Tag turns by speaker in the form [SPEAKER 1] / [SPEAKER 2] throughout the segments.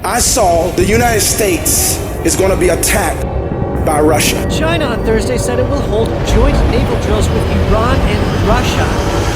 [SPEAKER 1] I saw the United States is going to be attacked by Russia.
[SPEAKER 2] China on Thursday said it will hold joint naval drills with Iran and Russia.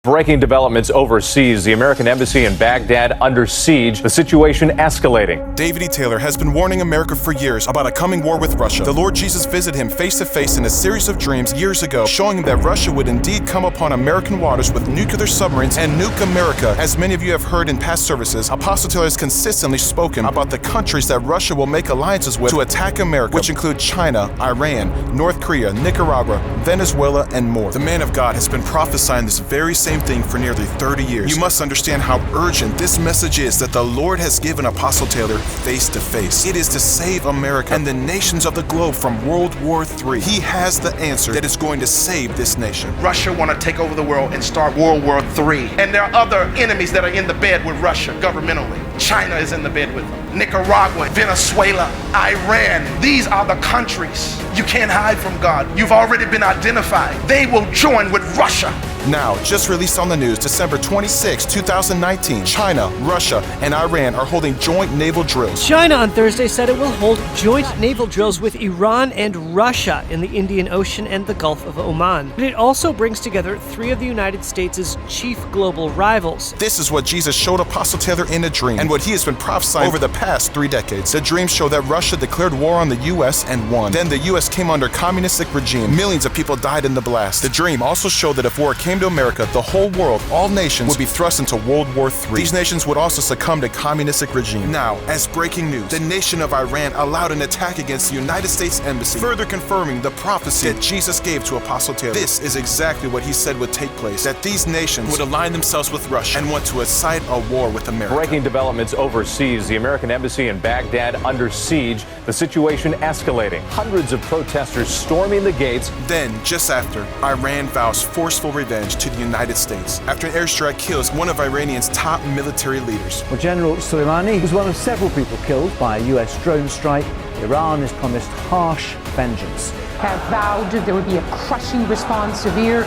[SPEAKER 3] Breaking developments overseas. The American embassy in Baghdad under siege. The situation escalating.
[SPEAKER 4] David E. Taylor has been warning America for years about a coming war with Russia. The Lord Jesus visited him face to face in a series of dreams years ago, showing him that Russia would indeed come upon American waters with nuclear submarines and nuke America. As many of you have heard in past services, Apostle Taylor has consistently spoken about the countries that Russia will make alliances with to attack America, which include China, Iran, North Korea, Nicaragua, Venezuela, and more. The man of God has been prophesying this very same thing for nearly 30 years. You must understand how urgent this message is that the Lord has given Apostle Taylor face to face. It is to save America and the nations of the globe from World War III. He has the answer that is going to save this nation.
[SPEAKER 5] Russia want to take over the world and start World War III. And there are other enemies that are in the bed with Russia governmentally. China is in the bed with them. Nicaragua, Venezuela, Iran. These are the countries. You can't hide from God. You've already been identified. They will join with Russia.
[SPEAKER 4] Now, just released on the news, December 26, 2019, China, Russia, and Iran are holding joint naval drills.
[SPEAKER 2] China on Thursday said it will hold joint naval drills with Iran and Russia in the Indian Ocean and the Gulf of Oman. But it also brings together three of the United States' chief global rivals.
[SPEAKER 4] This is what Jesus showed Apostle Taylor in a dream, and what he has been prophesying over the past 3 decades. The dream showed that Russia declared war on the U.S. and won. Then the U.S. came under communistic regime. Millions of people died in the blast. The dream also showed that if war came to America, the whole world, all nations, would be thrust into World War III. These nations would also succumb to communistic regime. Now, as breaking news, the nation of Iran allowed an attack against the United States Embassy, further confirming the prophecy that Jesus gave to Apostle Taylor. This is exactly what he said would take place, that these nations would align themselves with Russia and want to incite a war with America.
[SPEAKER 3] Breaking developments overseas. The American embassy in Baghdad under siege. The situation escalating. Hundreds of protesters storming the gates.
[SPEAKER 4] Then, just after, Iran vows forceful revenge to the United States after an airstrike kills one of Iranian's top military leaders.
[SPEAKER 6] Well, General Soleimani was one of several people killed by a US drone strike. Iran has promised harsh vengeance.
[SPEAKER 7] Have vowed there would be a crushing response, severe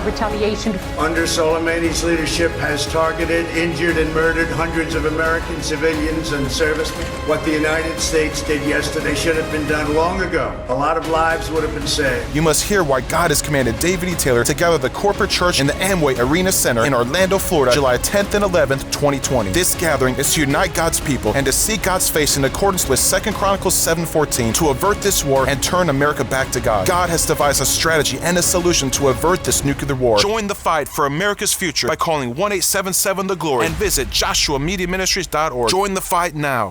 [SPEAKER 7] retaliation.
[SPEAKER 8] Under Soleimani's leadership has targeted, injured, and murdered hundreds of American civilians and servicemen. What the United States did yesterday should have been done long ago. A lot of lives would have been saved.
[SPEAKER 4] You must hear why God has commanded David E. Taylor to gather the corporate church in the Amway Arena Center in Orlando, Florida, July 10th and 11th, 2020. This gathering is to unite God's people and to seek God's face in accordance with 2 Chronicles 7:14 to avert this war and turn America back to God. God has devised a strategy and a solution to avert this nuclear war. Join the fight for America's future by calling 1-877-THE-GLORY and visit JoshuaMediaMinistries.org. Join the fight now.